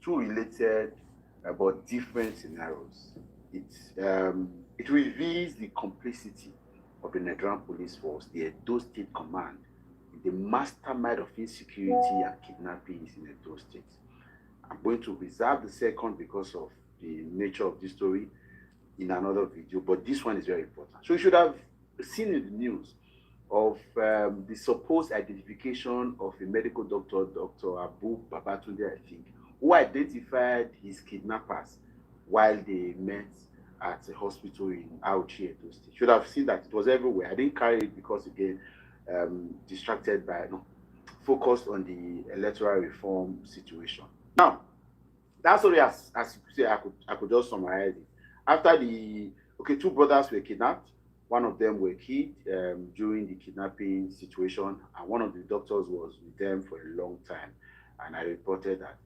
two related but different scenarios. It reveals the complicity of the Nigerian police force, the Edo State Command, the mastermind of insecurity and kidnappings in Edo State. I'm going to reserve the second because of the nature of this story in another video, but this one is very important. So you should have seen in the news of the supposed identification of a medical doctor, Dr. Abu Babatunde, I think, who identified his kidnappers while they met at a hospital in Auchi, Edo State. Should have seen that it was everywhere. I didn't carry it because, again, distracted by, focused on the electoral reform situation. Now, that story, as you could say, I could just summarize it. After two brothers were kidnapped. One of them were killed during the kidnapping situation, and one of the doctors was with them for a long time. And I reported that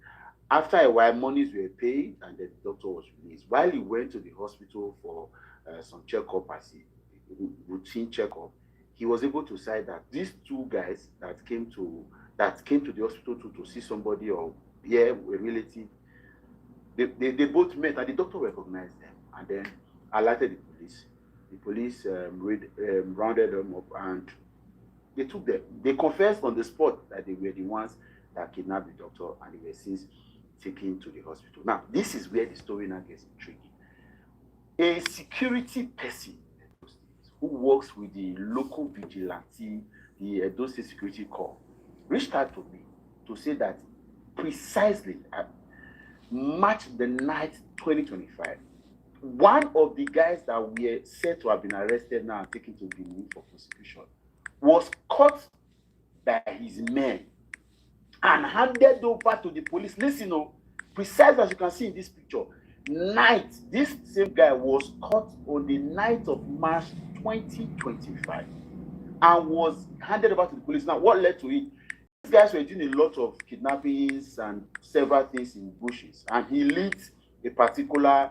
after a while, monies were paid, and the doctor was released. While he went to the hospital for some checkup, as a routine checkup, he was able to say that these two guys that came to the hospital to see somebody or a relative, they both met, and the doctor recognized them, and then alerted the police. The police rounded them up, and they took them. They confessed on the spot that they were the ones that kidnapped the doctor, and they were since taken to the hospital. Now, this is where the story now gets intriguing. A security person who works with the local vigilante, the Edo State Security Corps, reached out to me to say that precisely at March the 9th, 2025, one of the guys that were said to have been arrested now and taken to Benin for prosecution was caught by his men and handed over to the police. Listen, precisely as you can see in this picture, this same guy was caught on the 9th of March 2025 and was handed over to the police. Now, what led to it? These guys were doing a lot of kidnappings and several things in bushes, and he leads a particular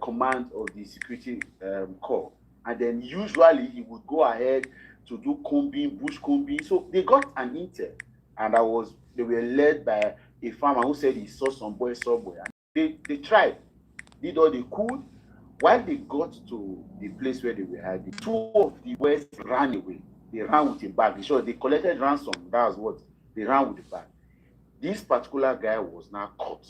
command of the security corps, and then usually he would go ahead to do combing, bush combing. So they got an intel, and they were led by a farmer who said he saw some boys somewhere. And they tried, did all they could. While they got to the place where they were hiding, two of the boys ran away. They ran with a bag. Sure, they collected ransom. That was what they ran with the bag. This particular guy was now caught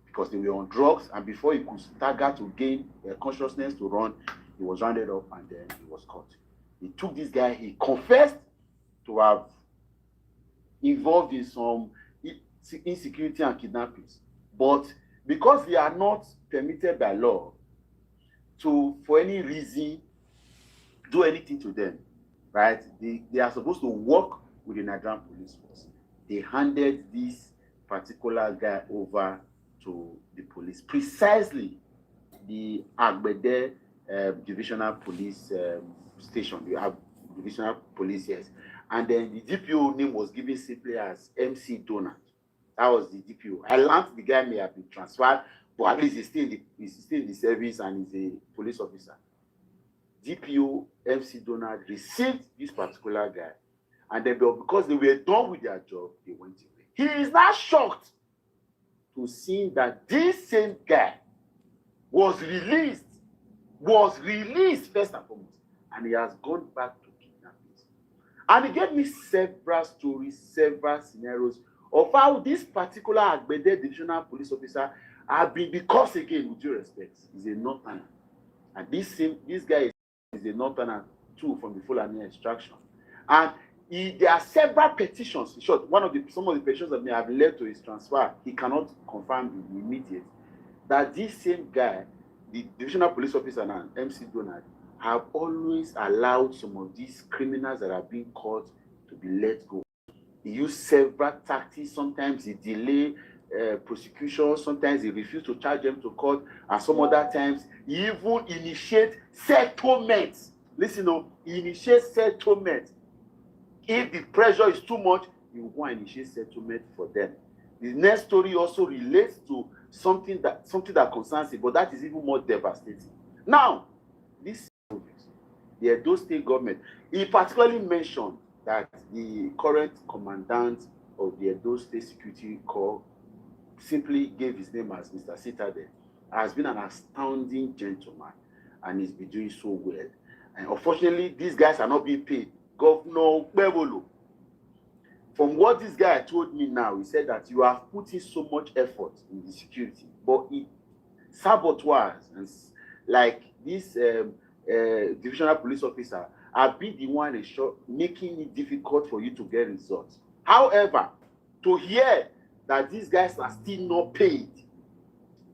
because they were on drugs, and before he could stagger to gain consciousness to run, he was rounded up and then he was caught. They took this guy. He confessed to have involved in some insecurity and kidnappings, but because they are not permitted by law to, for any reason, do anything to them, right? They are supposed to work with the Nigerian police force. They handed this particular guy over to the police, precisely the Agbede divisional police station. You have divisional police, yes. And then the DPO name was given simply as MC Donald. That was the DPO. I learned the guy may have been transferred, but at least he's still in the service and he's a police officer. DPO MC Donald received this particular guy, and then because they were done with their job, they went away. He is now shocked to see that this same guy was released first and foremost, and he has gone back to kidnappings. And he gave me several stories, several scenarios of how this particular Agbede divisional police officer have been, because again, with due respect, he's a northerner, and this guy is a northerner too, from the Fulani extraction. And there are several petitions. In short, some of the petitions that may have led to his transfer, he cannot confirm in immediate, that this same guy, the divisional police officer and MC Donald, have always allowed some of these criminals that are being caught to be let go. He used several tactics. Sometimes he delay prosecution, sometimes he refused to charge them to court, and some other times he even initiate settlements. Listen, he initiates settlement. If the pressure is too much, he will go and initiate settlement for them. The next story also relates to something that concerns it, but that is even more devastating. Now, the Edo State government, he particularly mentioned that the current commandant of the Edo State Security Corps simply gave his name as Mr. Citadel, has been an astounding gentleman and he's been doing so well. And unfortunately, these guys are not being paid. Governor Bevolo, from what this guy told me now, he said that you have put in so much effort in the security, but it saboteurs and like this divisional police officer have been the one making it difficult for you to get results. However, to hear that these guys are still not paid,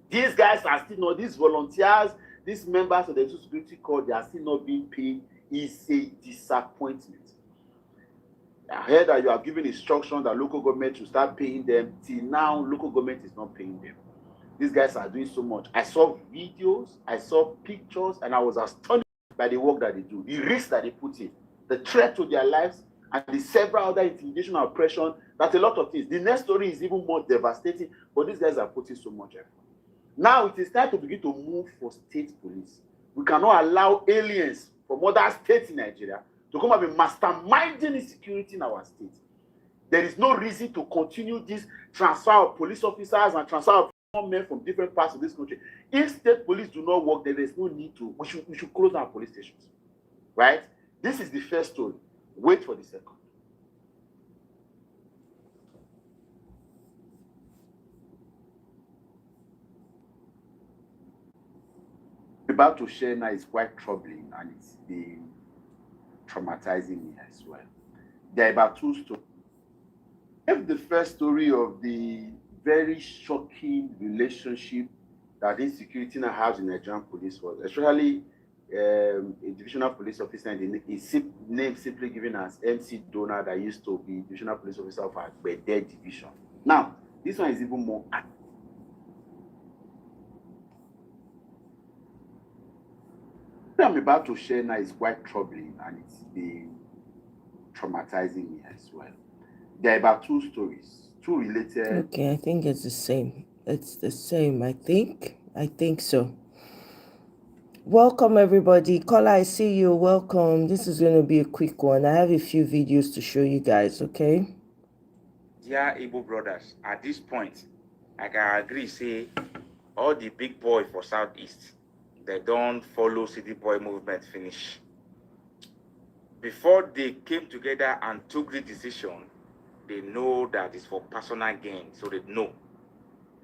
these guys are still not, these volunteers, these members of the security corps, they are still not being paid, is a disappointment. I heard that you have given instruction that local government should start paying them. Till now, local government is not paying them. These guys are doing so much. I saw videos, I saw pictures, and I was astonished by the work that they do, the risk that they put in, the threat to their lives, and the several other intimidation and oppression. That's a lot of things. The next story is even more devastating, but these guys are putting so much effort. Now it is time to begin to move for state police. We cannot allow aliens from other states in Nigeria to come and be masterminding insecurity in our state. There is no reason to continue this transfer of police officers and transfer of men from different parts of this country. If state police do not work, there is no need to. We should close our police stations. Right? This is the first story. Wait for the second. About to share now is quite troubling and it's been traumatizing me as well. There are about two stories. If the first story of the very shocking relationship that insecurity now has in Nigerian police force, especially a divisional police officer, and his name simply given as MC Donor, that used to be divisional police officer of our Bede division. Now, this one is even more. What I'm about to share now is quite troubling and it's been traumatizing me as well. There are about two stories, two related. Okay, I think it's the same. It's the same, I think. I think so. Welcome, everybody. Kola, I see you. Welcome. This is going to be a quick one. I have a few videos to show you guys, okay? Dear Igbo brothers, at this point, I can agree, say, all the big boy for Southeast, they don't follow City Boy movement finish. Before they came together and took the decision, they know that it's for personal gain, so they know.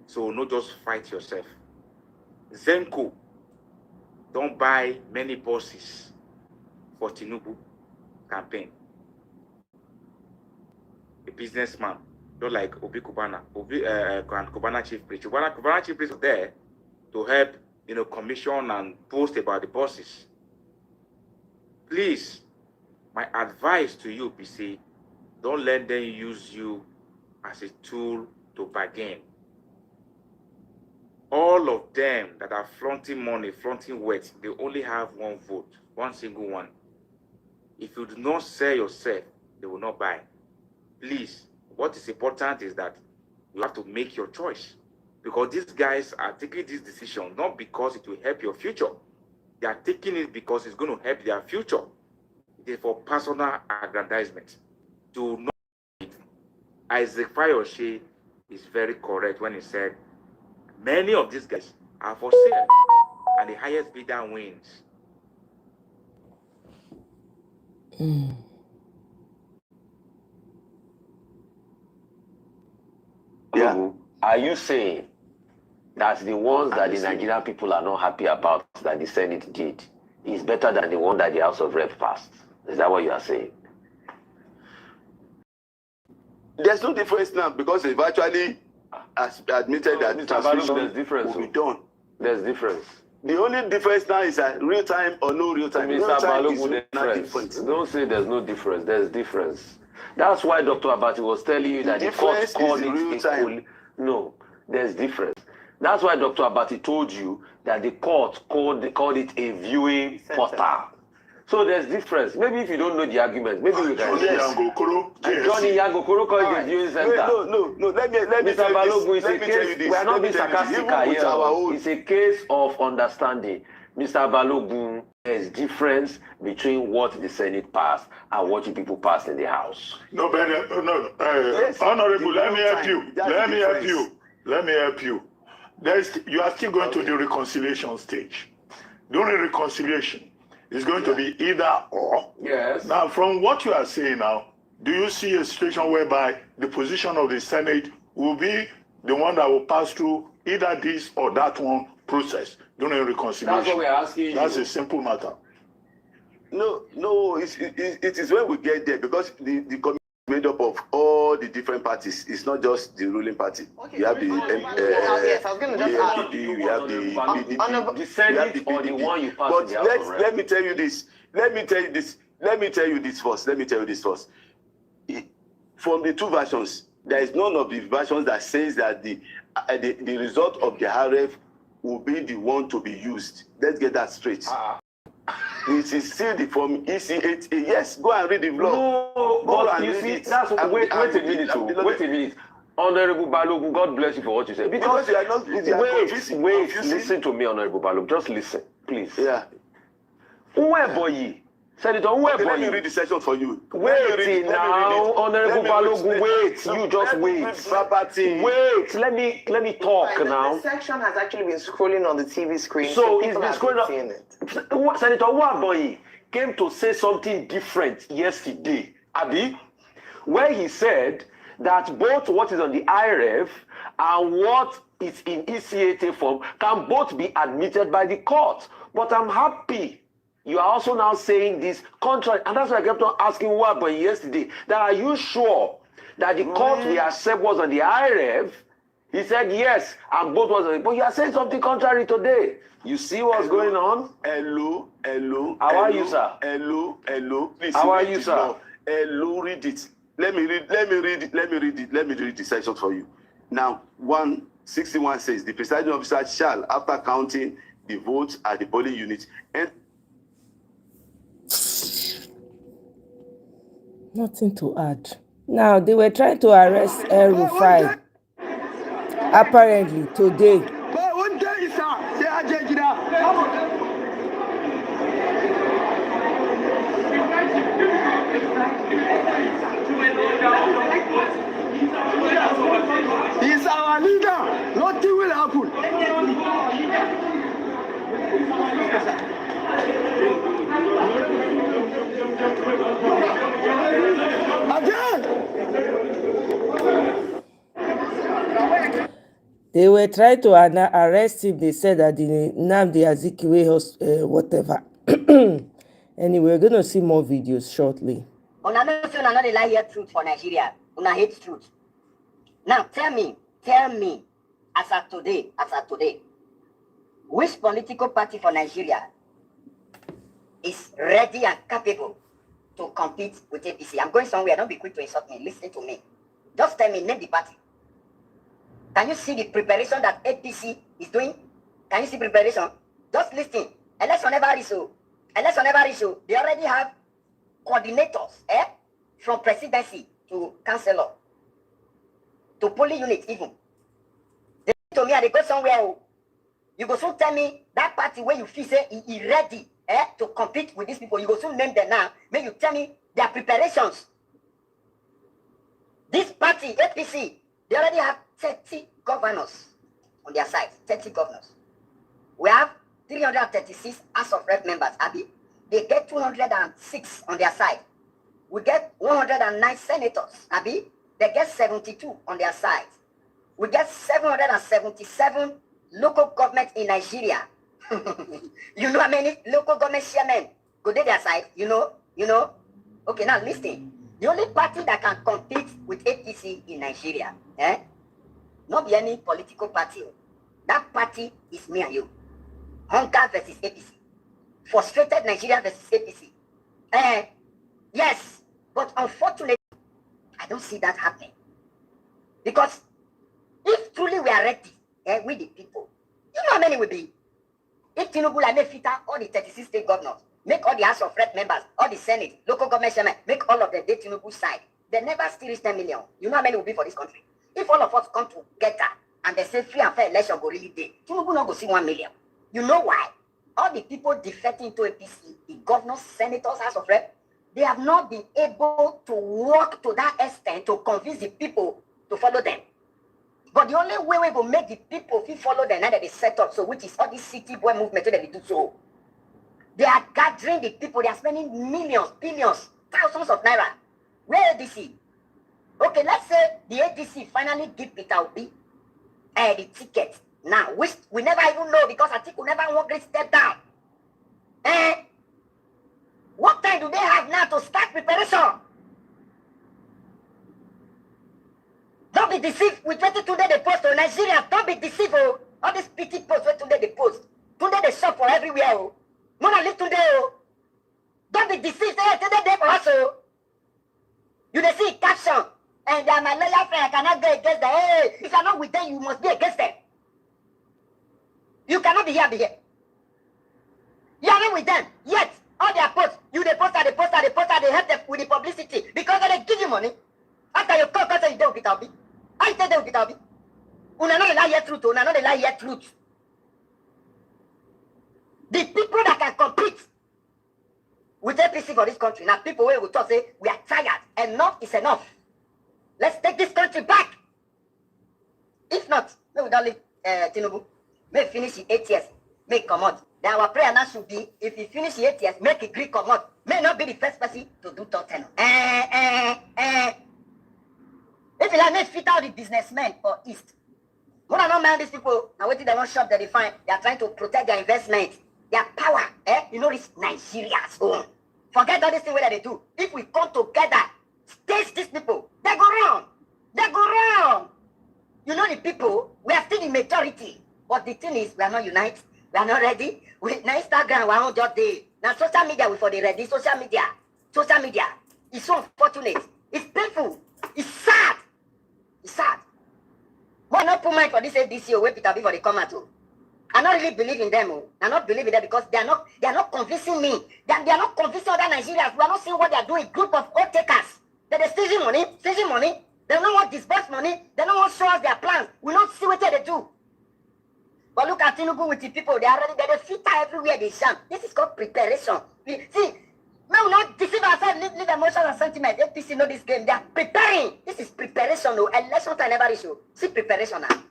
So no just fight yourself. Zenko, don't buy many buses for Tinubu campaign. A businessman, don't like Obi Kubana, Kubana chief priest. Kubana chief priest was there to help, commission and post about the buses. Please, my advice to you be say, don't let them use you as a tool to bargain. All of them that are flaunting money, flaunting wealth, they only have one vote, one single one. If you do not sell yourself, they will not buy. Please, what is important is that you have to make your choice. Because these guys are taking this decision not because it will help your future. They are taking it because it's going to help their future. It is for personal aggrandizement. Do not. Isaac Fayoshe is very correct when he said, many of these guys are for sale, and the highest bidder wins. Yeah. Are you saying that the ones that the Nigerian people are not happy about that the Senate did is better than the one that the House of Rep passed? Is that what you are saying? There's no difference now because they've actually admitted that Mr. Balogun, there's difference. Will be done. There's difference. The only difference now is real time or no real time. Mr. Balogun, difference. Don't say there's no difference. There's difference. That's why Dr. Abati was telling you that the court called it real time. No, there's difference. That's why Dr. Abati told you that the court called it a viewing portal. So there's difference. Maybe if you don't know the argument, maybe we can. Johnny Yangokoro called it a viewing center. No. Let me Mr. Balogun, it's a case. We are not being sarcastic here. It's a case of understanding. Mr. Balogun, there's difference between what the Senate passed and what you people passed in the House. No, Honorable, let me help you. let me help you. You are still going to the reconciliation stage. During reconciliation, it's going to be either or. Yes. Now, from what you are saying now, do you see a situation whereby the position of the Senate will be the one that will pass through either this or that one process during reconciliation? That's what we're asking. That's a simple matter. No, it is when we get there, because the committee is made up of all the different parties. It's not just the ruling party. Okay, We have the yes, I was going to just ask. we have the PDP, the Senate we or have the PDP. one you pass But in the House of Reps? let me tell you this. Let me tell you this first. From the two versions, there is none of the versions that says that the result of the RF will be the one to be used. Let's get that straight. It is still the from EC8A. Yes, go and read the blog. No, but you see, that's wait a minute. Honorable Balogun, God bless you for what you said. Because you are not. Wait, listen to me, Honorable Balogun. Just listen, please. Yeah. Uweboyi, Senator Okay, let me Uweboyi. read the section for you. Wait now, Honorable Balogun. Wait, you just wait. Wait, let me talk now. The section has actually been scrolling on the TV screen, So it's people been have scrolling seeing it. Senator Uweboyi came to say something different yesterday, Abi, where he said that both what is on the IRF and what is in ECATA form can both be admitted by the court. But I'm happy you are also now saying this contrary, and that's why I kept on asking Uweboyi yesterday, that are you sure that the court we accept was on the IRF? He said yes, and both was on it. But you are saying something contrary today. You see what's going on? Hello. How are you, sir? Hello. Please. How are you, sir? Hello, read it. Let me read the section for you. Now, 161 says the presiding officer shall, after counting the votes at the polling unit, and Nothing to add. Now, they were trying to arrest El Rufai. Apparently, today. He's our leader. Nothing will happen. They were trying to arrest him. They said that the Nnamdi Azikiwe whatever. Anyway, we're going to see more videos shortly. Una no say una no dey lie here truth for Nigeria. Una hate truth. Now tell me, as at today, which political party for Nigeria is ready and capable to compete with APC? I'm going somewhere. Don't be quick to insult me. Listen to me. Just tell me, name the party. Can you see the preparation that APC is doing? Can you see preparation? Just listen. Election never issue. They already have coordinators, from presidency to councillor, to polling unit even. They to me, they go somewhere. You go soon tell me that party where you feel say is ready, to compete with these people. You go soon name them now. May you tell me their preparations. This party, APC, they already have 30 governors on their side. 30 governors. We have 336 House of Rep members, Abi. They get 206 on their side. We get 109 senators, Abi. They get 72 on their side. We get 777 local government in Nigeria. You know how many local government chairmen go to their side? You know? Okay, now listen. The only party that can compete with APC in Nigeria, not be any political party. That party is me and you. Hunger versus APC. Frustrated Nigeria versus APC. Yes, but unfortunately, I don't see that happening. Because if truly we are ready, with the people, you know how many will be? If Tinubu like make fit all the 36 state governors, make all the House of Rep members, all the Senate, local government chairmen, make all of them dey Tinubu side, they never still reach 10 million. You know how many will be for this country? If all of us come together and they say free and fair election go really dey, Tinubu not go see 1 million. You know why? All the people defecting into APC, the governors, senators, House of Rep, they have not been able to work to that extent to convince the people to follow them. But the only way we will make the people feel follow the night that they set up, so which is all this city boy movement that they do so. They are gathering the people, they are spending millions, billions, thousands of naira. Where ADC? Okay, let's say the ADC finally give Peter Obi the ticket now, which we never even know because I think we never want to step down. What time do they have now to start preparation? Don't be deceived with 22 days they post on Nigeria. Don't be deceived. Oh. All these pity posts where today they post. Today they shop for everywhere. Oh. Mona live today. Oh. Don't be deceived. Hey, today they for us. Oh. You they see caption. And they are my loyal friend. I cannot go against them. Hey, if you are not with them, you must be against them. You cannot be here, be here. You are not with them. Yet, all their posts, you they post, they help them with the publicity. Because they give you money. After you call, you don't get out. I tell them get out. Una not lie here truth, una not lie here truth. The people that can compete with APC for this country, now people will talk say, we are tired. Enough is enough. Let's take this country back. If not, no, we don't leave Tinubu. May finish the 8 years, make come out. Then our prayer now should be, if he finish the 8 years, make a Greek come out. May not be the first person to do third tenor. If you like, make fit out the businessmen for East. More than not mind these people. Now waiting they don't shop that they find. They are trying to protect their investment, their power. You know this Nigeria's own. Forget all this thing that they do. If we come together, stage these people, they go wrong. They go wrong. You know the people, we are still the majority. But the thing is, we are not united. We are not ready. Now Instagram, we are not just there. Now social media, we for the ready. Social media. It's so unfortunate. It's painful. It's sad. It's sad. But not put mind for this ADC where Peter B for the comment too. I don't really believe in them. I not believe in them because they are not convincing me. They are not convincing other Nigerians. We are not seeing what they are doing. Group of oath takers. They're stealing money. They don't want disburse money. They don't want to show us their plans. We don't see what they do. But look at Tinubu with the people. They are already there. They fit everywhere they jam. This is called preparation. See, may we not deceive ourselves, leave emotions and sentiment. APC know this game. They are preparing. This is preparation. No. Election time never issue. See preparation now.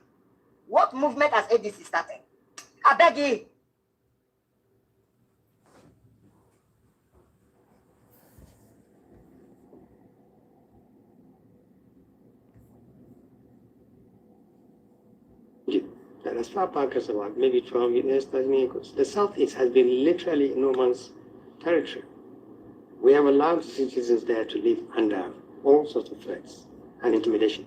What movement has ADC started? I beg you. And as far back as about maybe 12 years, 13 years, the Southeast has been literally no man's territory. We have allowed citizens there to live under all sorts of threats and intimidation.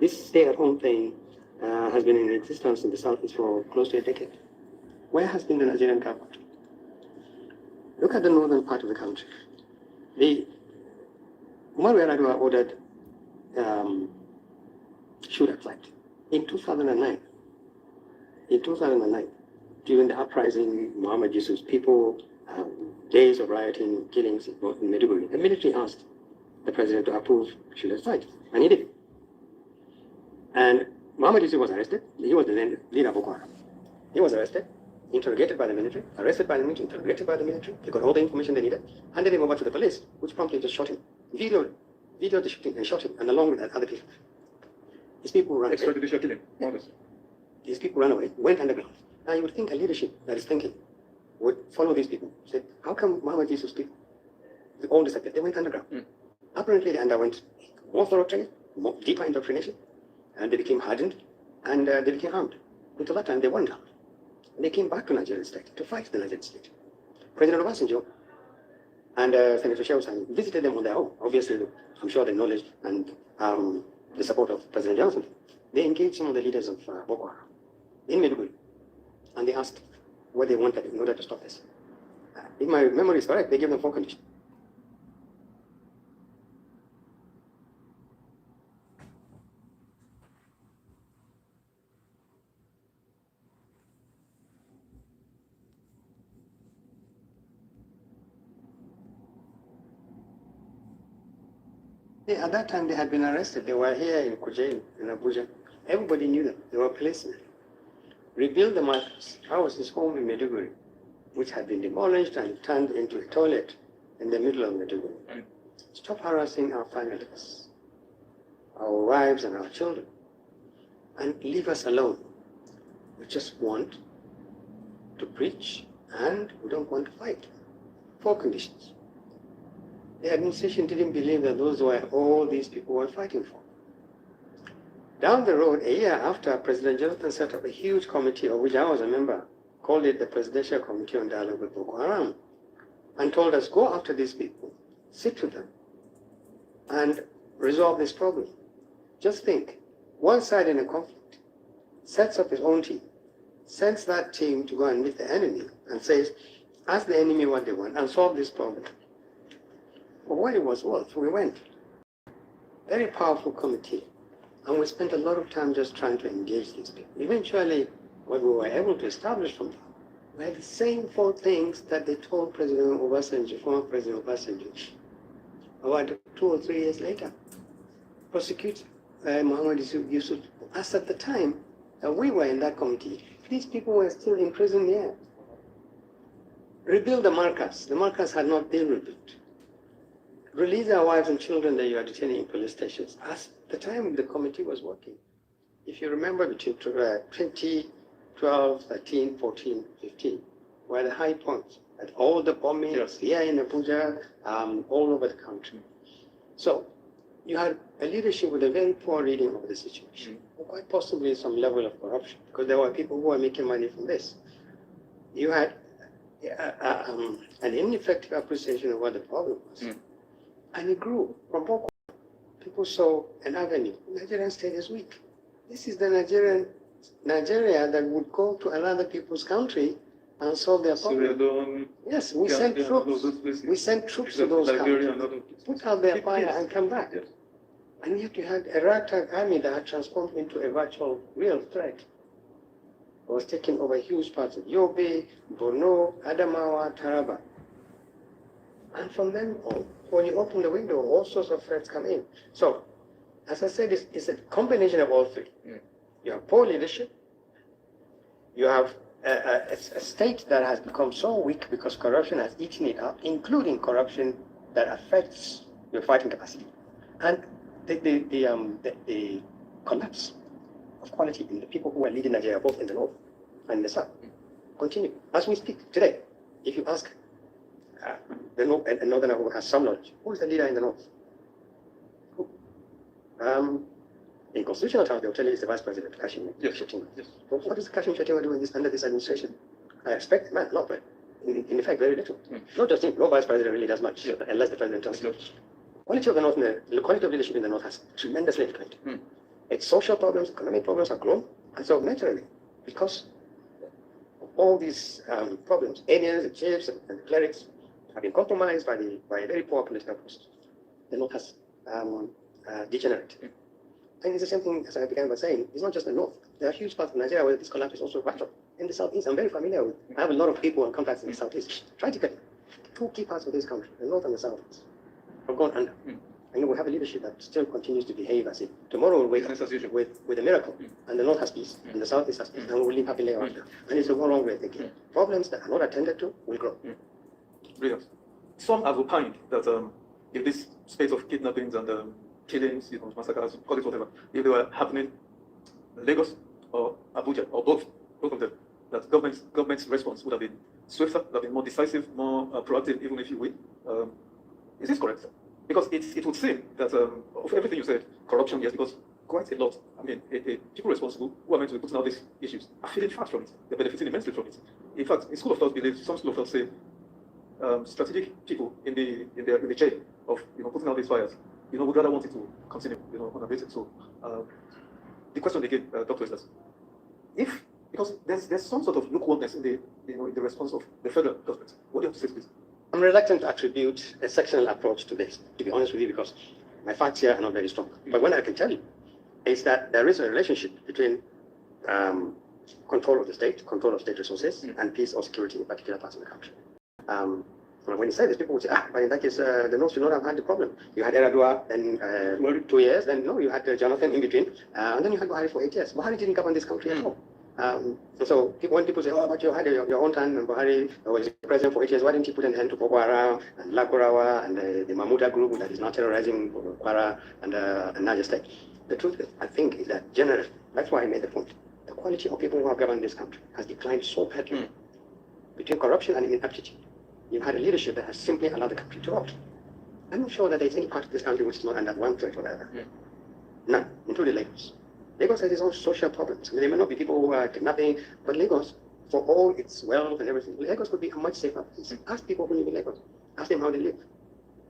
This stay-at-home thing has been in existence in the Southeast for close to a decade. Where has been the Nigerian government? Look at the northern part of the country. The Umaru Yar'Adua ordered shooter flight in 2009. In 2009, during the uprising, Muhammad Yusuf's people, days of rioting, killings in Maiduguri, the military asked the president to approve shooter flight, and he did. And Muhammad Yusuf was arrested. He was the leader of Boko Haram. He was arrested, interrogated by the military, arrested by the military, interrogated by the military. They got all the information they needed, handed him over to the police, which promptly just shot him. Videoed the shooting and shot him, and along with other people. His people ran away. These people ran away, went underground. Now you would think a leadership that is thinking would follow these people. Said, how come Muhammad Yusuf's people all disappeared? They went underground. Apparently they underwent more thorough training, more deeper indoctrination, and they became hardened, and they became armed. Until that time they weren't armed. And they came back to Nigerian state to fight the Nigerian state. President Obasanjo and Senator Shehu Sani visited them on their own. Obviously, I'm sure the knowledge and the support of President Johnson. They engaged some of the leaders of Boko Haram in Maiduguri, and they asked what they wanted in order to stop this. If my memory is correct, they gave them 4 conditions. At that time, they had been arrested. They were here in Kuje, in Abuja. Everybody knew them. They were policemen. Rebuild the markets. How was his home in Maiduguri, which had been demolished and turned into a toilet in the middle of Maiduguri. Stop harassing our families, our wives and our children. and leave us alone. We just want to preach and we don't want to fight. 4 conditions. The administration didn't believe that those were all these people were fighting for. Down the road, a year after, President Jonathan set up a huge committee, of which I was a member, called it the Presidential Committee on Dialogue with Boko Haram, and told us, go after these people, sit with them, and resolve this problem. Just think, one side in a conflict sets up his own team, sends that team to go and meet the enemy, and says, ask the enemy what they want, and solve this problem. For what it was worth, we went. Very powerful committee. And we spent a lot of time just trying to engage these people. Eventually, what we were able to establish from them were the same 4 things that they told President Obasanjo, former President Obasanjo, about 2 or 3 years later. Prosecute Muhammad Yusuf. As at the time that we were in that committee, these people were still in prison there. Rebuild the markers. The markers had not been rebuilt. Release our wives and children that you are detaining in police stations. As the time the committee was working, if you remember, between 2012, 13, 14, 15, were the high points at all the bombings here in Abuja, all over the country. So you had a leadership with a very poor reading of the situation, quite possibly some level of corruption, because there were people who were making money from this. You had an ineffective appreciation of what the problem was. And it grew from Boko. People saw an avenue. Nigerian state is weak. This is the Nigeria that would go to another people's country and solve their problem. Yes, we sent troops. We sent troops to those countries, put out their fire and come back. And yet you had a ragtag army that had transformed into a virtual real threat. It was taking over huge parts of Yobe, Borno, Adamawa, Taraba. And from then on, when you open the window, all sorts of threats come in. So, as I said, it's a combination of all 3. You have poor leadership, you have a state that has become so weak because corruption has eaten it up, including corruption that affects your fighting capacity. And the collapse of quality in the people who are leading Nigeria, both in the north and in the south, continue. As we speak today, if you ask the northern who has some knowledge, who is the leader in the north? Who? In constitutional terms, they will tell you it's the vice president, Kashim Shettima. But what is Kashim Shettima doing under this administration? I expect, man, not, but in effect, very little. Not just him, no vice president really does much, unless the president tells you. Quality of the north, the quality of leadership in the north has tremendously declined. Its social problems, economic problems have grown, and so naturally, because of all these problems, aliens, the chiefs, and the clerics have been compromised by a very poor political process. The north has degenerated. And it's the same thing as I began by saying, it's not just the north. There are huge parts of Nigeria where this collapse is also vital. In the southeast, I'm very familiar with. I have a lot of people and contacts in the southeast. Tragically, 2 key parts of this country, the north and the south, have gone under. And we have a leadership that still continues to behave as if tomorrow we'll wake up with a miracle, and the north has peace, and the southeast has peace, and we'll live happily ever after. And it's a wrong way of thinking. Problems that are not attended to will grow. Brilliant. Some have opined that if this spate of kidnappings and killings, massacres, call it whatever, if they were happening in Lagos or Abuja, or both of them, that government's response would have been swifter, would have been more decisive, more proactive, even if you win. Is this correct? Because it would seem that of everything you said, corruption, yes, because quite a lot, I mean, people responsible who are meant to be putting out these issues are feeling fast from it. They're benefiting immensely from it. In fact, some school of thought say, strategic people in the chain of putting out these fires, would rather want it to continue, unabated. So the question again, Dr. is that because there's some sort of lukewarmness in the response of the federal government. What do you have to say to this? I'm reluctant to attribute a sectional approach to this, to be honest with you, because my facts here are not very strong. But what I can tell you is that there is a relationship between control of the state, control of state resources, and peace or security in particular parts of the country. When you say this, people would say, but in that case, the North should not have had the problem. You had Eradua, then 2 years, then no, you had Jonathan in between, and then you had Buhari for 8 years. Buhari didn't govern this country at all. So when people say, oh, but you had your own time, and Buhari was president for 8 years, why didn't you put an end to Boko Haram and Lakurawa and the Mahmuda group that is now terrorizing Kwara and Niger State? The truth is, I think, is that generally, that's why I made the point, the quality of people who have governed this country has declined so badly between corruption and ineptitude. You've had a leadership that has simply allowed the country to rot. I'm not sure that there's any part of this country which is not under one threat or the other. None, including Lagos. Lagos has its own social problems. I mean, there may not be people who are kidnapping, but Lagos, for all its wealth and everything, Lagos would be a much safer place. Ask people who live in Lagos. Ask them how they live.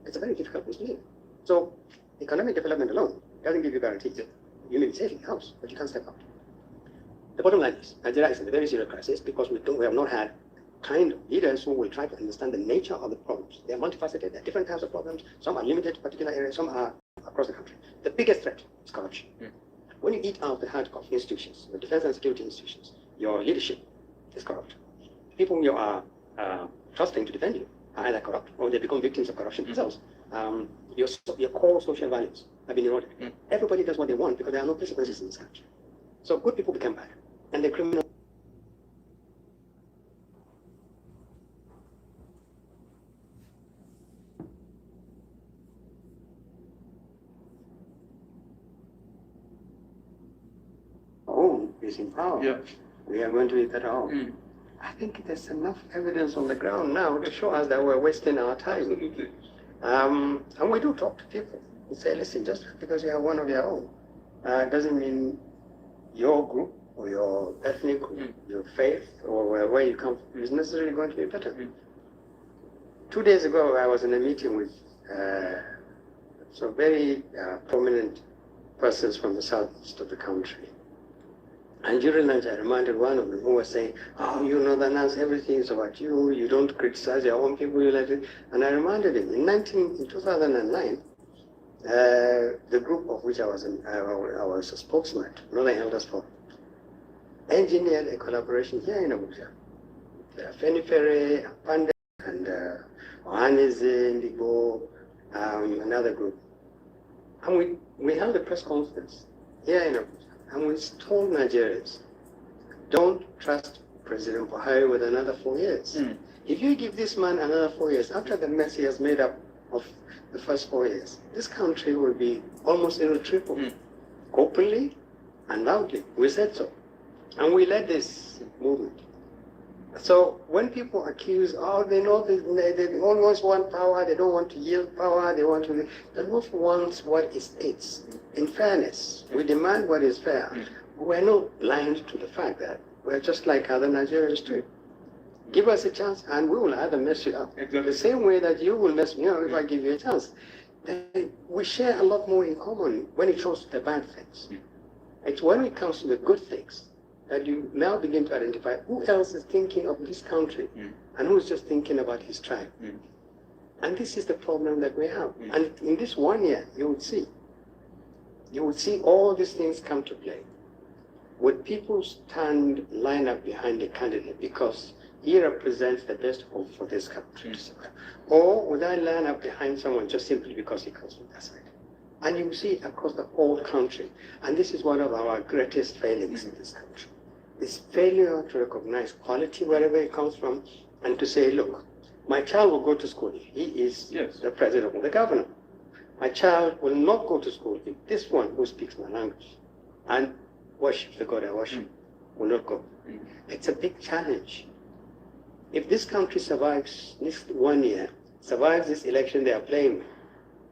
It's a very difficult place to live. So, economic development alone doesn't give you guarantees. You may be safe in your house, but you can't step out. The bottom line is, Nigeria is in a very serious crisis because we have not had kind of leaders who will try to understand the nature of the problems. They are multifaceted, there are different types of problems. Some are limited to particular areas, some are across the country. The biggest threat is corruption. When you eat out the heart of institutions, the defense and security institutions, your leadership is corrupt. People you are trusting to defend you are either corrupt or they become victims of corruption themselves. Your core social values have been eroded. Everybody does what they want because there are no consequences in this country. So good people become bad, and the criminal. Is in power. We are going to be better off. I think there's enough evidence on the ground now to show us that we're wasting our time. Absolutely. And we do talk to people. We say, listen, just because you have one of your own, doesn't mean your group or your ethnic group, your faith, or where you come from is necessarily going to be better. 2 days ago, I was in a meeting with some very prominent persons from the southeast of the country. And during lunch, I reminded one of them who was saying, oh, you Northerners, everything is about you. You don't criticize your own people. You let it. And I reminded him, in 2009, the group of which I was a spokesman, Northern Elders Forum, engineered a collaboration here in Abuja. Fenifere, Pande, and Ohaneze, Ndigo, another group. And we held a press conference here in Abuja. And we told Nigerians, don't trust President Buhari with another 4 years. If you give this man another 4 years, after the mess he has made up of the first 4 years, this country will be almost irretrievable, openly and loudly. We said so. And we led this movement. So when people accuse, oh, they know they always want power, they don't want to yield power, they North wants what is states. In fairness, we demand what is fair. We're not blind to the fact that we're just like other Nigerians too. Give us a chance and we will either mess you up. Exactly. The same way that you will mess me up if I give you a chance. Then we share a lot more in common when it comes to the bad things. It's when it comes to the good things that you now begin to identify who else is thinking of this country and who's just thinking about his tribe. And this is the problem that we have. And in this 1 year, you would see all these things come to play. Would people line up behind the candidate because he represents the best hope for this country to survive? Or would I line up behind someone just simply because he comes from that side? And you see it across the whole country. And this is one of our greatest failings in this country. This failure to recognize quality wherever it comes from and to say, look, my child will go to school if he is the president or the governor. My child will not go to school if this one who speaks my language and worships the God I worship will not go. It's a big challenge. If this country survives this 1 year, survives this election they are playing,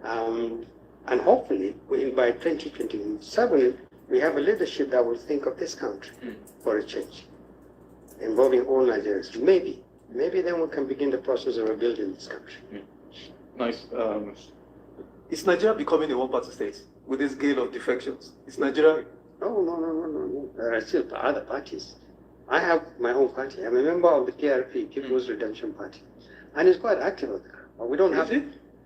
and hopefully by 2027, we have a leadership that will think of this country for a change, involving all Nigerians. Maybe then we can begin the process of rebuilding this country. Nice. Is Nigeria becoming a one-party state with this gale of defections? Is Nigeria? No. There are still other parties. I have my own party. I'm a member of the PRP, People's Redemption Party, and it's quite active on the ground. But we don't have.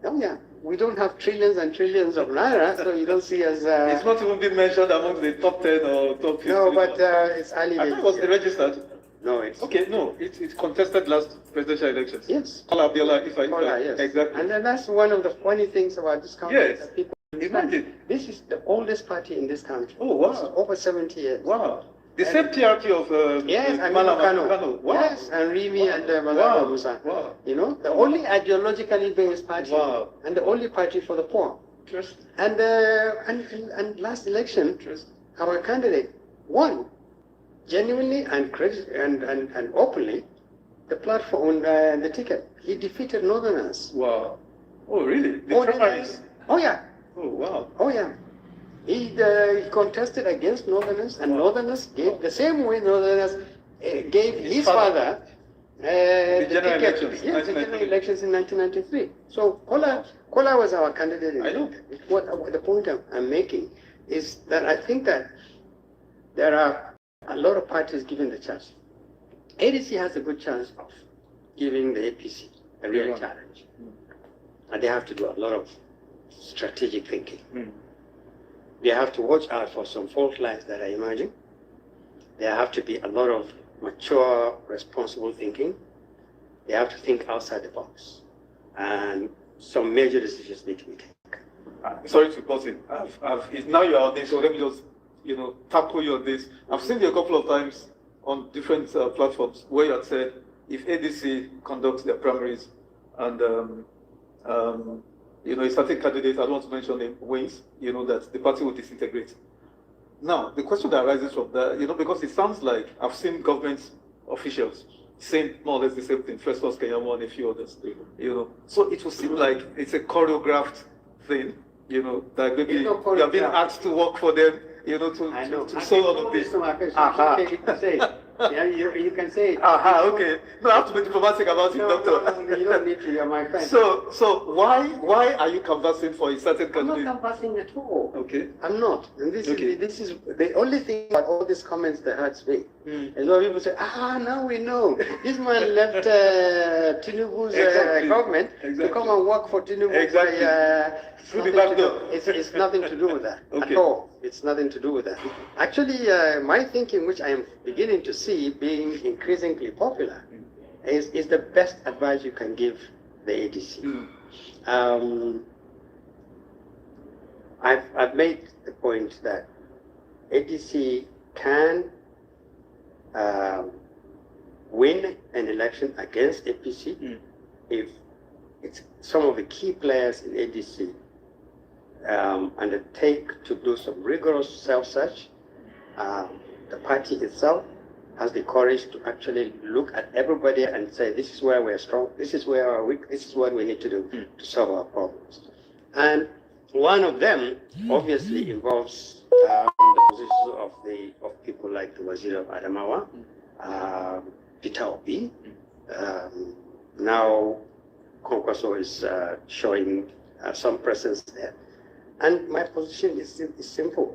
Oh yeah. We don't have trillions and trillions of naira, so you don't see us. It's not even been mentioned among the top 10 or top 15. No, but it's early. I thought it was registered. No, it's okay. No, it's contested last presidential elections. Yes. Abiola, if yes. Exactly. And then that's one of the funny things about this country. Yes. That people imagine this is the oldest party in this country. Oh wow! It's over 70 years. Wow. The same PRP of yes, I mean, Malam Kano. Wow. Yes, and Rimi and Wow. Musa. Wow. You know, the only ideologically based party, Wow. and the only party for the poor. Interesting. And last election, our candidate won genuinely and openly the platform, the ticket. He defeated Northerners. Wow. Oh, really? The primaries? Oh, yeah. Oh, wow. Oh, yeah. He contested against Northerners, and Northerners gave the same way Northerners gave his father the general ticket. elections. Yes, the general elections in 1993. So Kola was our candidate. I know. What the point I'm making is that I think that there are a lot of parties given the chance. ADC has a good chance of giving the APC a real challenge. And they have to do a lot of strategic thinking. They have to watch out for some fault lines that are emerging. There have to be a lot of mature, responsible thinking. They have to think outside the box. And some major decisions need to be taken. Sorry to pause it. Now you're on this, so let me just tackle you on this. I've seen you a couple of times on different platforms where you had said if ADC conducts their primaries and a certain candidate, I don't want to mention name, wins, that the party will disintegrate. Now, the question that arises from that, because it sounds like I've seen government officials saying more or less the same thing, Festus Keyamo and a few others, So it will seem like it's a choreographed thing, that maybe you have been asked to work for them, to solve all of this. Yeah, you can say it. Okay. No, I have to be diplomatic about it, Doctor. No, you don't need to. You're my friend. So why are you canvassing for a certain candidate? I'm not canvassing at all. Okay. I'm not. And this is the only thing about all these comments that hurts me. Is when people say, now we know. This man left Tinubu's government to come and work for Tinubu. Exactly. Through the back door. It's nothing to do with that at all. It's nothing to do with that. Actually, my thinking, which I am beginning to see being increasingly popular, is the best advice you can give the ADC. I've made the point that ADC can win an election against APC if it's some of the key players in ADC undertake to do some rigorous self-search. The party itself has the courage to actually look at everybody and say, this is where we're strong, this is where we're weak, this is what we need to do to solve our problems. And one of them obviously involves the positions of people like the Wazir of Adamawa, Peter Obi. Now Kwankwaso is showing some presence there. And my position is simple.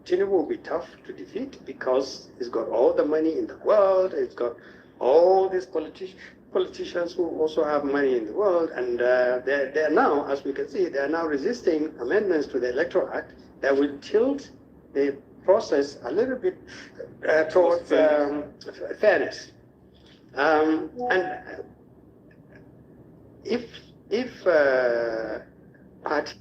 Tinubu will be tough to defeat because he's got all the money in the world. He's got all these politicians who also have money in the world. And they're now, as we can see, they're now resisting amendments to the Electoral Act that will tilt the process a little bit towards fairness. And if party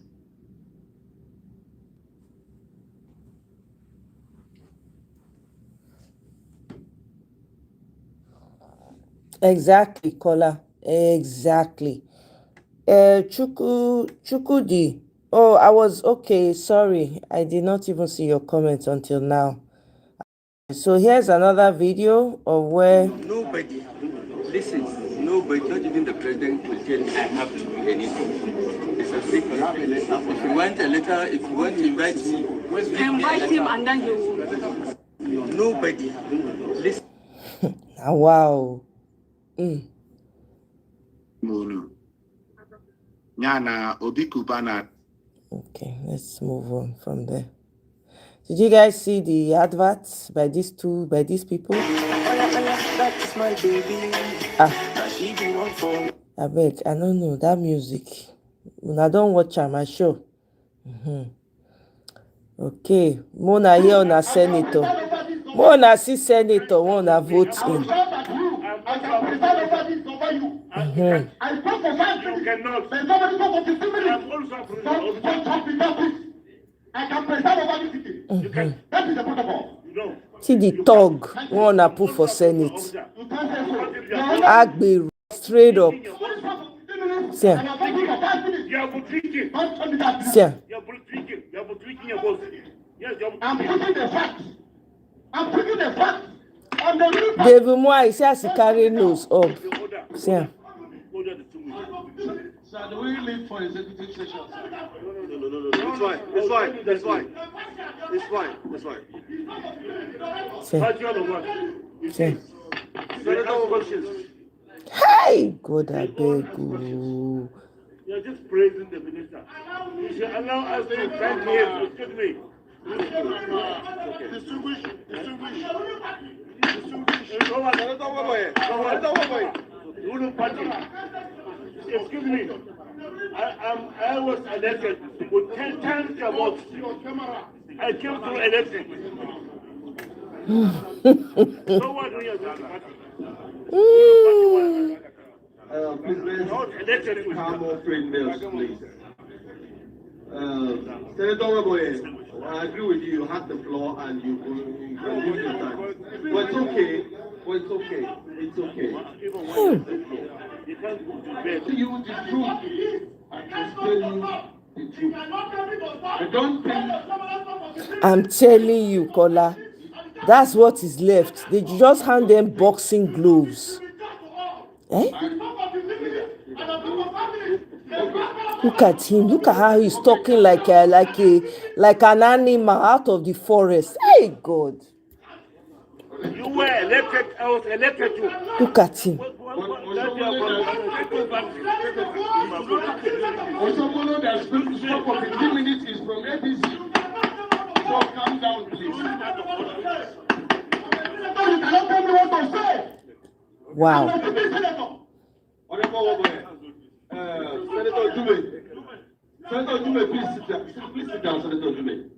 Exactly, Kola. Exactly. Chukudi. Oh, I was okay. Sorry, I did not even see your comments until now. So here's another video of where Nobody, listen, nobody, not even the president will tell me I have to do anything. It's a secret. If you want a letter, if you want to invite me, invite him and then you will. Nobody, listen. wow. Okay, let's move on from there. Did you guys see the adverts by these people? I beg, I don't know that music. When I don't watch my show. Okay, Mona here on a senator. Mona see senator, Mona vote in. I prophesy you cannot. There's nobody go for 15 minutes. I can preside over this city. You can. That is the protocol. You know. See the thug one I put for Senate. Agbe straight up. See. See. I'm putting the facts on the real. David Moy says he carry nose up. See. So do we leave for executive session? No. It's fine. That's fine. See. Hey, God, I beg you. You're just praising the minister. You should allow us to thank him. Excuse me. Distinguish. Excuse me. I was elected with 10 times the votes. I came through election. So what do you do? Please, calm off windmills, please. Senator Omoye, I agree with you. You had the floor and you can use your time. But it's okay. It's okay. To you the truth. I just tell you the truth. I don't think. I'm telling you, Kola, that's what is left. They just hand them boxing gloves. Eh? Look at him. Look at how he's talking like an animal out of the forest. Hey, God. You were elected. I was elected too. Look at him. Someone that's going to stop for 15 minutes is from APC. So calm down, please. You cannot tell me what to say. Wow. Senator Jume, please sit down, Senator Jume.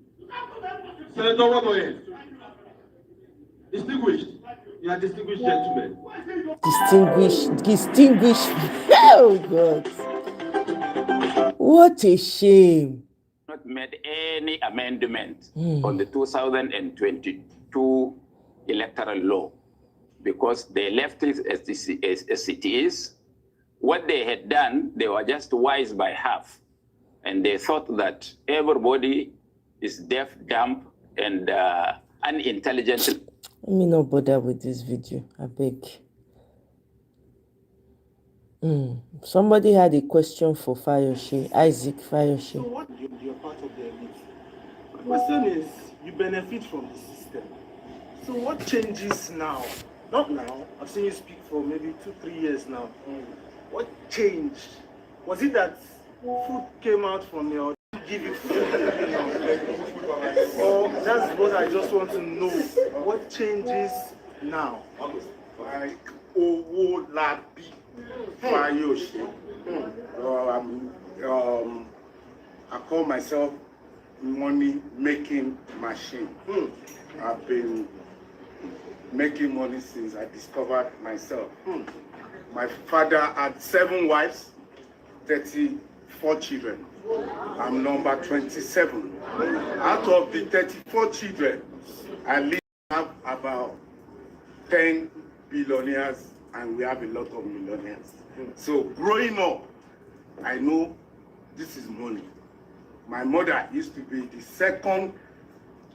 Senator Omoye, distinguished. You are distinguished gentlemen. Distinguished. Oh, God. What a shame. Not made any amendment on the 2022 electoral law because they left it as it is. What they had done, they were just wise by half. And they thought that everybody is deaf, dumb, and unintelligent. Let me not bother with this video, I beg. Somebody had a question for Fayoshe, Isaac Fayoshe. So what you're part of the elite? The question is, you benefit from the system. So what changes now? Not now. I've seen you speak for maybe 2-3 years now. What changed? Was it that food came out from your give you food? Or that's what I just want to know. What changes now? Like Owolabi Fayoshe. I call myself money making machine. I've been making money since I discovered myself. My father had 7 wives, 34 children. I'm number 27. Out of the 34 children, I have about 10 billionaires and we have a lot of millionaires. So growing up, I know this is money. My mother used to be the second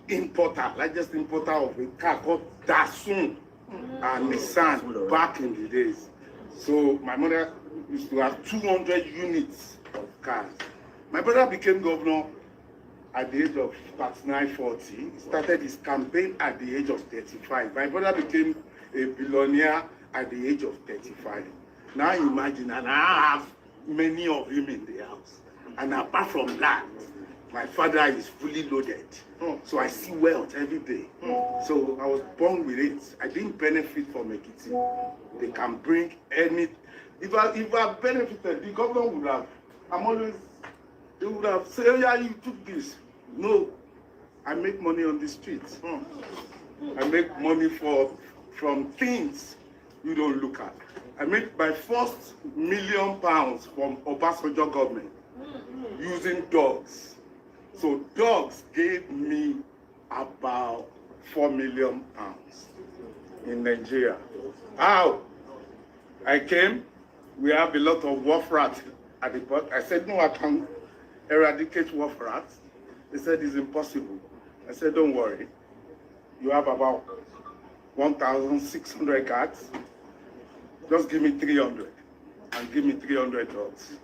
largest importer of a car called Dasun and Nissan back in the days. So my mother used to have 200 units of cars. My brother became governor at the age of 39-40. He started his campaign at the age of 35. My brother became a billionaire at the age of 35. Now imagine, and I have many of him in the house. And apart from that, my father is fully loaded. So I see wealth every day. So I was born with it. I didn't benefit from it. They can bring any. If I benefited, the government would have. They would have said, oh yeah, you took this. No, I make money on the streets. I make money from things you don't look at. I made my first £1 million from Obasanjo government using dogs. So dogs gave me about 4 million pounds in Nigeria. How? I came, we have a lot of wolf rats at the port. I said, no, I can eradicate wolf rats. They said, it's impossible. I said, don't worry. You have about 1,600 cats. Just give me 300 and give me 300 dogs.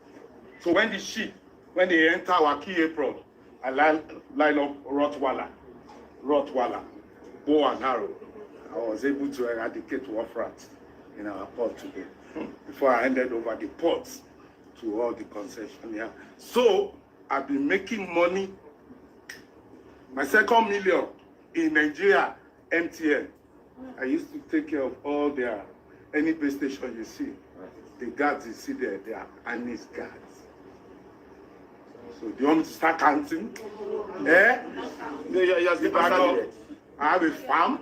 So when the sheep, when they enter our key apron, I line up Rottweiler, bow and arrow. I was able to eradicate wolf rats in our port today before I handed over the ports to all the concessionaires. So I've been making money. My second million in Nigeria, MTN. I used to take care of all their, any base station you see, the guards you see there, they are Anis guards. So do you want me to start counting? Eh? I have a farm.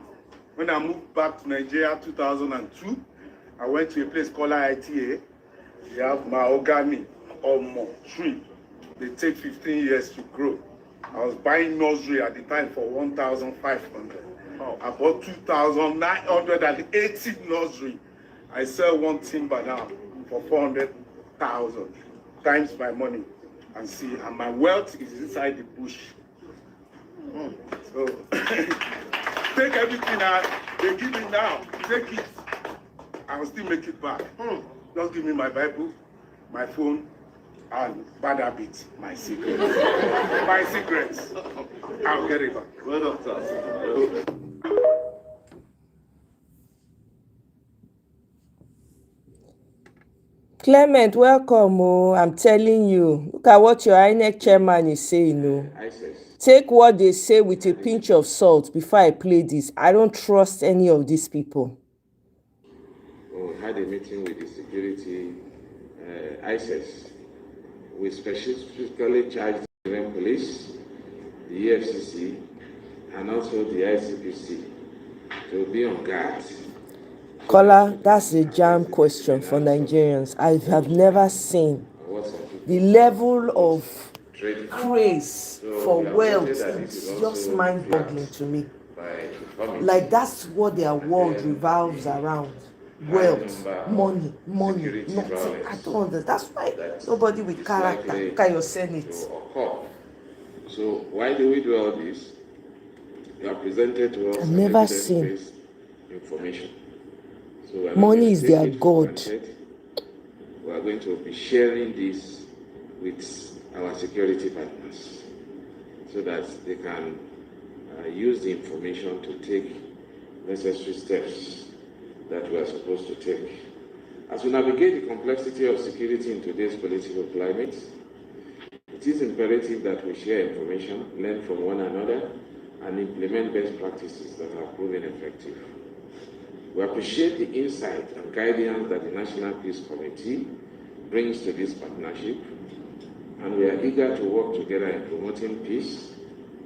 When I moved back to Nigeria 2002, I went to a place called ITA. They have mahogany or tree. They take 15 years to grow. I was buying nursery at the time for 1,500. I bought 2,980 nursery. I sell one timber now for 400,000 times my money. And see, and my wealth is inside the bush. So take everything they give me now. Take it. I will still make it back. Just give me my Bible, my phone, and bad habits, my secrets. My secrets. I'll get it back. Well done, sir. Clement, welcome. Oh, I'm telling you. Look at what your INEC chairman is saying. No. Take what they say with a pinch of salt before I play this. I don't trust any of these people. We had a meeting with the security ISIS. We specifically charged the Nigerian police, the EFCC, and also the ICPC to be on guard. Kola, that's a jam question for Nigerians. I have never seen the level of craze for wealth. It's just mind-boggling to me. Like that's what their world revolves around. Wealth, money, nothing. I don't understand. That's why nobody with character. Look at your Senate. So why do we do all this? You are presented to us I've never seen information. So money is their god. We are going to be sharing this with our security partners so that they can use the information to take necessary steps that we are supposed to take. As we navigate the complexity of security in today's political climate, it is imperative that we share information, learn from one another, and implement best practices that have proven effective. We appreciate the insight and guidance that the National Peace Committee brings to this partnership, and we are eager to work together in promoting peace,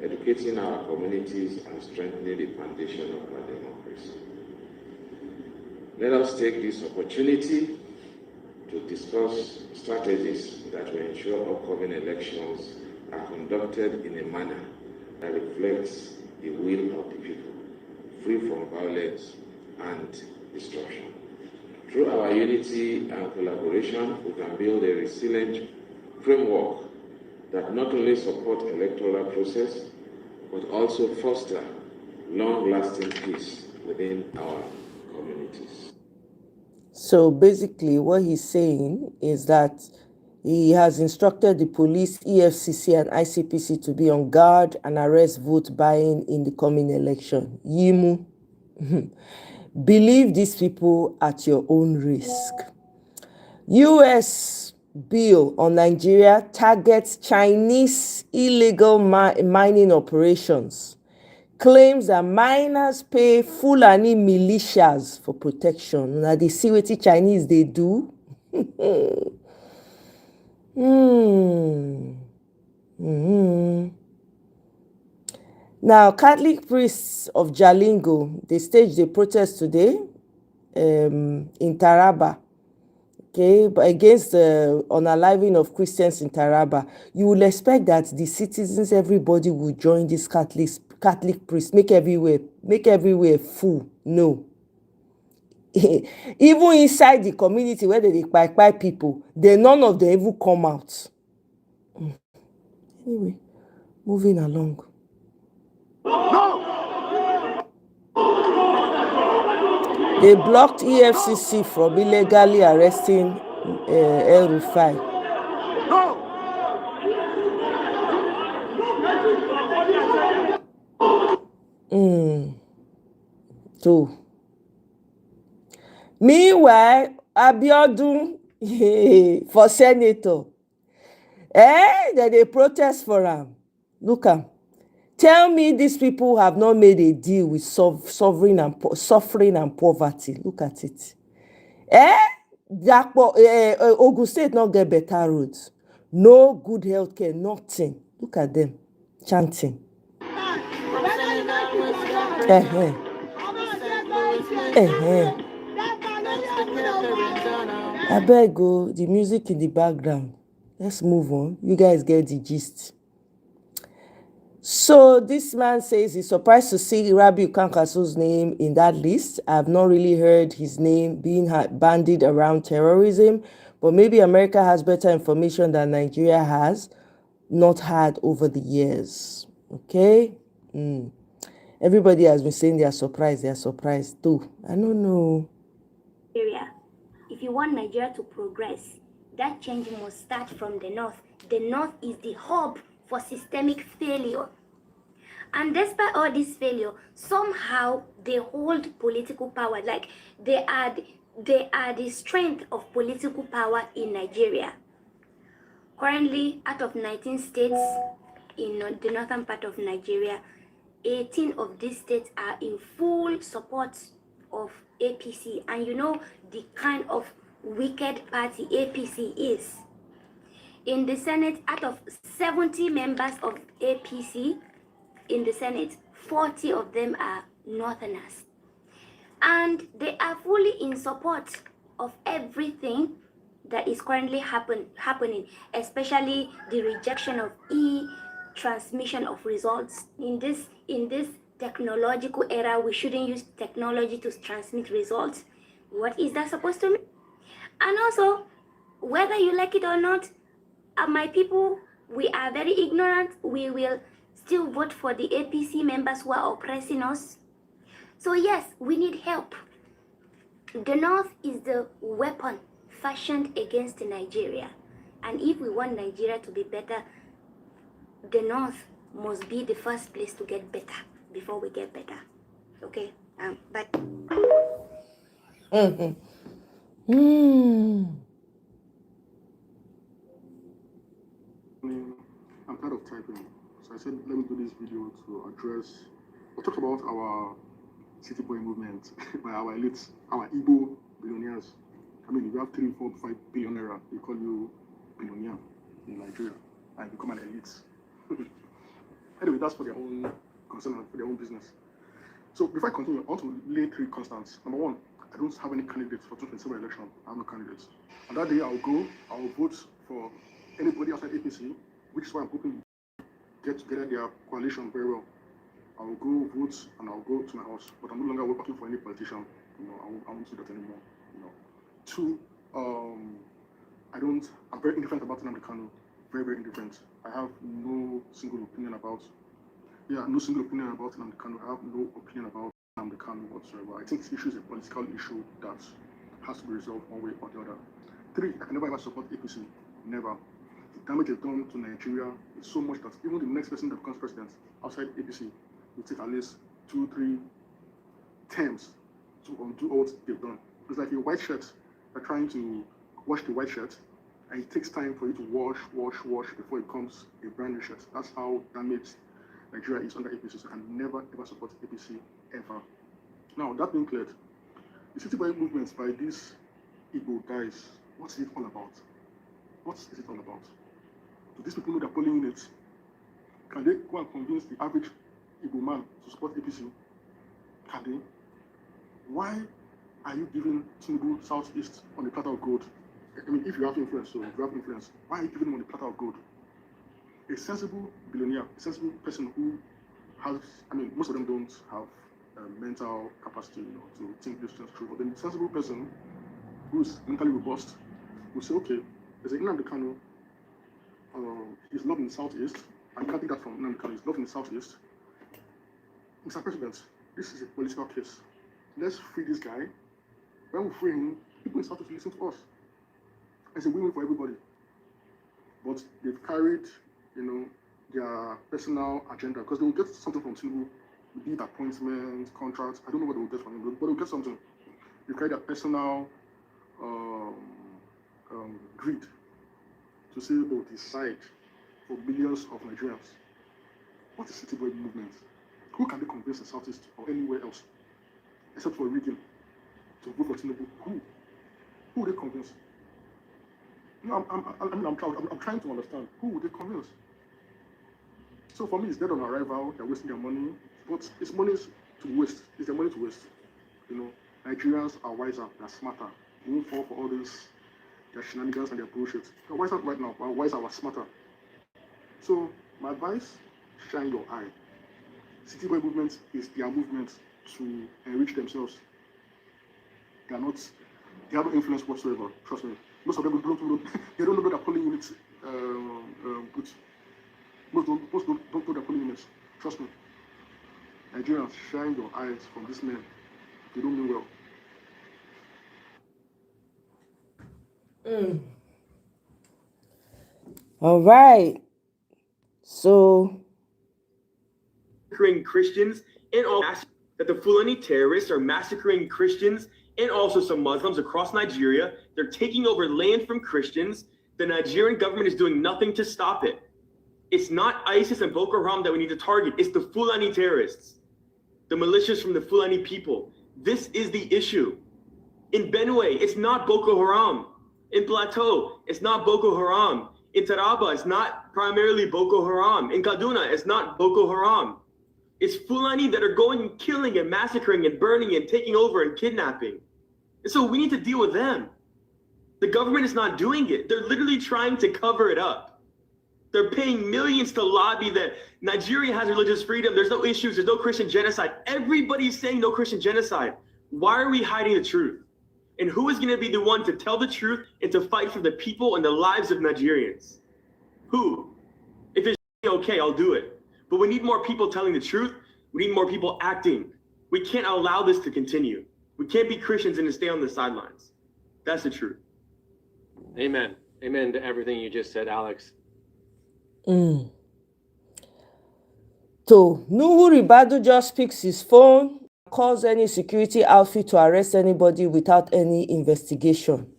educating our communities, and strengthening the foundation of our democracy. Let us take this opportunity to discuss strategies that will ensure upcoming elections are conducted in a manner that reflects the will of the people, free from violence and destruction. Through our unity and collaboration, we can build a resilient framework that not only supports electoral process, but also foster long-lasting peace within our communities. So basically what he's saying is that he has instructed the police, EFCC and ICPC to be on guard and arrest vote buying in the coming election. Yimu. Believe these people at your own risk. US bill on Nigeria targets Chinese illegal mining operations. Claims that miners pay Fulani militias for protection. Now they see what the Chinese they do. Now, Catholic priests of Jalingo, they staged a protest today in Taraba, okay, but against the unaliving of Christians in Taraba. You will expect that the citizens, everybody will join these Catholic priest, make everywhere full. No. Even inside the community where they kpai people, none of them even come out. Anyway, moving along. They blocked EFCC from illegally arresting El Rufai. So, meanwhile, Abiodun for senator, they protest for him. Look am. Tell me these people have not made a deal with suffering and poverty. Look at it. Ogun State not get better roads. No good healthcare, nothing. Look at them chanting. I beg go, the music in the background. Let's move on. You guys get the gist. So this man says he's surprised to see Rabiu Kankaso's name in that list. I've not really heard his name being bandied around terrorism, but maybe America has better information than Nigeria has not had over the years. Okay? Everybody has been saying they are surprised too. I don't know. If you want Nigeria to progress, that change must start from the north. The north is the hub for systemic failure. And despite all this failure, somehow they hold political power. Like they are the strength of political power in Nigeria. Currently, out of 19 states in the northern part of Nigeria, 18 of these states are in full support of APC. And you know the kind of wicked party APC is. In the Senate, out of 70 members of APC in the Senate, 40 of them are Northerners. And they are fully in support of everything that is currently happening, especially the rejection of transmission of results. In this technological era, we shouldn't use technology to transmit results. What is that supposed to mean? And also, whether you like it or not, my people, we are very ignorant. We will still vote for the APC members who are oppressing us. So yes, we need help. The North is the weapon fashioned against Nigeria. And if we want Nigeria to be better, the North must be the first place to get better before we get better. Okay? But... I'm tired of typing, so I said let me do this video to address or talk about our city boy movement by our elites, our Igbo billionaires. I mean, if you have 3, 4, 5 billion naira, they call you billionaire in Nigeria and become an elite. Anyway, that's for their own concern and for their own business. So before I continue, I want to lay 3 constants. Number 1, I don't have any candidates for 2027 election. I have no candidates. And that day I'll vote for anybody outside APC, which is why I'm hoping to get together their coalition very well. I will go vote and I'll go to my house, but I'm no longer working for any politician. I won't do that anymore. 2, I'm very indifferent about Nnamdi Kanu. Very, very indifferent. I have no single opinion about Nnamdi Kanu. I have no opinion about Nnamdi Kanu whatsoever. I think this issue is a political issue that has to be resolved one way or the other. 3, I can never ever support APC. Never. The damage they've done to Nigeria is so much that even the next person that becomes president outside APC will take at least 2, 3 terms to undo all what they've done. It's like a white shirt. They're trying to wash the white shirt, and it takes time for you to wash before it becomes a brand new shirt. That's how damaged Nigeria is under APC. So I can never ever support APC ever. Now, that being cleared, the city boy movements by these Igbo guys, what's it all about? What is it all about? Do these people know they're polling units? Can they go and convince the average Igbo man to support APC? Can they? Why are you giving Tinubu Southeast on the platter of gold? I mean, if you have influence, why are you giving him on the platter of gold? A sensible billionaire, a sensible person who most of them don't have mental capacity, to think this things through. But then the sensible person who's mentally robust will say, okay, there's an Nnamdi Kanu, he's not in the southeast. I can't take that from Nnamdi Kanu, he's not in the southeast. Mr. President, this is a political case. Let's free this guy. When we free him, people in South will listen to us. It's a win-win for everybody. But they've carried, their personal agenda, because they will get something from Tinubu, be it appointments, contracts. I don't know what they will get from him, but they will get something. They carry their personal greed to say they will decide for millions of Nigerians. What is city boy movement? Who can they convince in Southeast or anywhere else, except for a region, to vote for Tinubu? Who will they convince? I'm trying to understand. Who would they convince? So for me, it's dead on arrival. They're wasting their money, but it's money to waste. It's their money to waste. Nigerians are wiser. They're smarter. They won't fall for all this, their shenanigans and their bullshit. They're wiser right now. We're wiser. We're smarter. So my advice: shine your eye. City boy movement is their movement to enrich themselves. They have no influence whatsoever. Trust me. Most of them don't know their polling units. Most don't know their polling units. Trust me. Nigerians, shine your eyes from these men. They don't mean well. All right. So, massacring Christians and all that the Fulani terrorists are massacring Christians and also some Muslims across Nigeria. They're taking over land from Christians. The Nigerian government is doing nothing to stop it. It's not ISIS and Boko Haram that we need to target. It's the Fulani terrorists, the militias from the Fulani people. This is the issue. In Benue, it's not Boko Haram. In Plateau, it's not Boko Haram. In Taraba, it's not primarily Boko Haram. In Kaduna, it's not Boko Haram. It's Fulani that are going and killing and massacring and burning and taking over and kidnapping. And so we need to deal with them. The government is not doing it. They're literally trying to cover it up. They're paying millions to lobby that Nigeria has religious freedom. There's no issues. There's no Christian genocide. Everybody's saying no Christian genocide. Why are we hiding the truth? And who is going to be the one to tell the truth and to fight for the people and the lives of Nigerians? Who? If it's okay, I'll do it. But we need more people telling the truth. We need more people acting. We can't allow this to continue. We can't be Christians and to stay on the sidelines. That's the truth. Amen. Amen to everything you just said, Alex. So Nuhu Ribadu just picks his phone, calls any security outfit to arrest anybody without any investigation.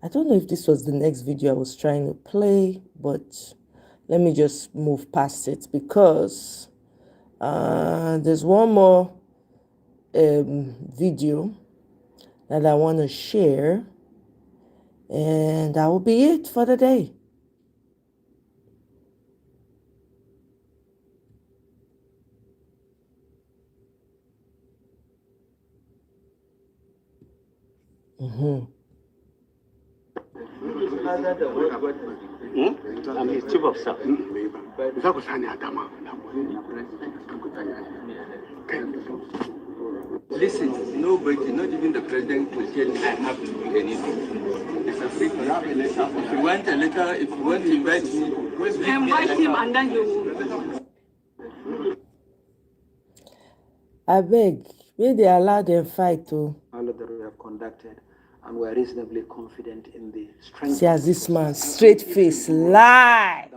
I don't know if this was the next video I was trying to play, but let me just move past it because there's one more video that I want to share, and that will be it for the day. I'm his chief of staff. Listen, nobody, not even the president, will tell me I have to do anything. It's a free letter. If you want a letter, if you want to invite me, invite him and then you. I beg, may they allow them fight too. All of that we have conducted, and we are reasonably confident in the strength. See, as this man, straight face, lie.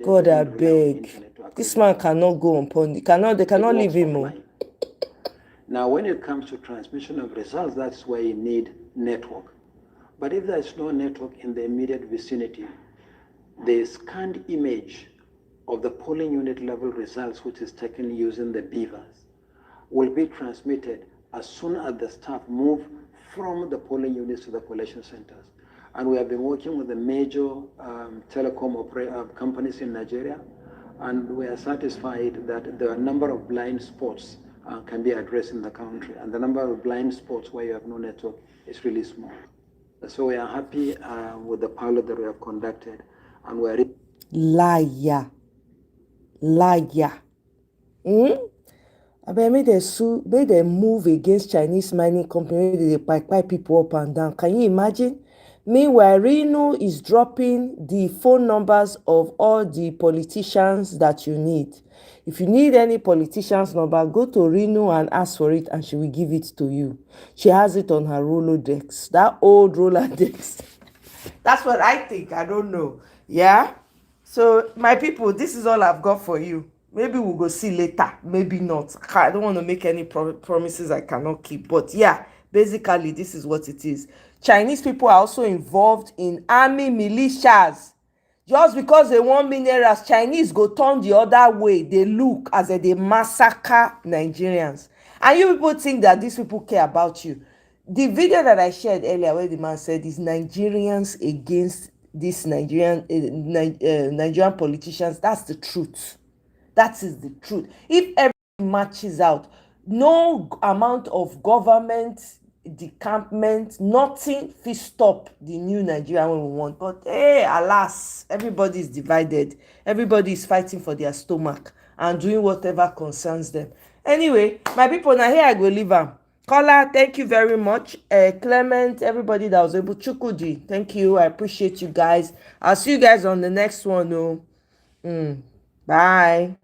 God, I beg. This man cannot go on pony. They cannot leave him. Now, when it comes to transmission of results, that's where you need network. But if there's no network in the immediate vicinity, the scanned image of the polling unit level results, which is taken using the beavers, will be transmitted as soon as the staff move from the polling units to the collation centers. And we have been working with the major telecom companies in Nigeria, and we are satisfied that the number of blind spots can be addressed in the country, and the number of blind spots where you have no network is really small. So we are happy with the pilot that we have conducted, and we are liar. Abeg make dem sue, make dem move against Chinese mining company wey dey kpai people up and down. Can you imagine? Meanwhile, Reno is dropping the phone numbers of all the politicians that you need. If you need any politician's number, go to Reno and ask for it, and she will give it to you. She has it on her Rolodex, that old Rolodex. That's what I think. I don't know. Yeah. So my people, this is all I've got for you. Maybe we'll go see later, maybe not. I don't want to make any promises I cannot keep, but yeah, basically this is what it is. Chinese people are also involved in army militias. Just because they want minerals, Chinese go turn the other way. They look as if they massacre Nigerians, and you people think that these people care about you. The video that I shared earlier where the man said is Nigerians against these Nigerian politicians. That's the truth. That is the truth. If everything matches out, no amount of government decampment, nothing fit stop the new Nigeria when we want. But hey, alas, everybody is divided. Everybody is fighting for their stomach and doing whatever concerns them. Anyway, my people, now here I go leave am. Kola, thank you very much. Clement, everybody that was able. Chukwudi, thank you. I appreciate you guys. I'll see you guys on the next one. Bye.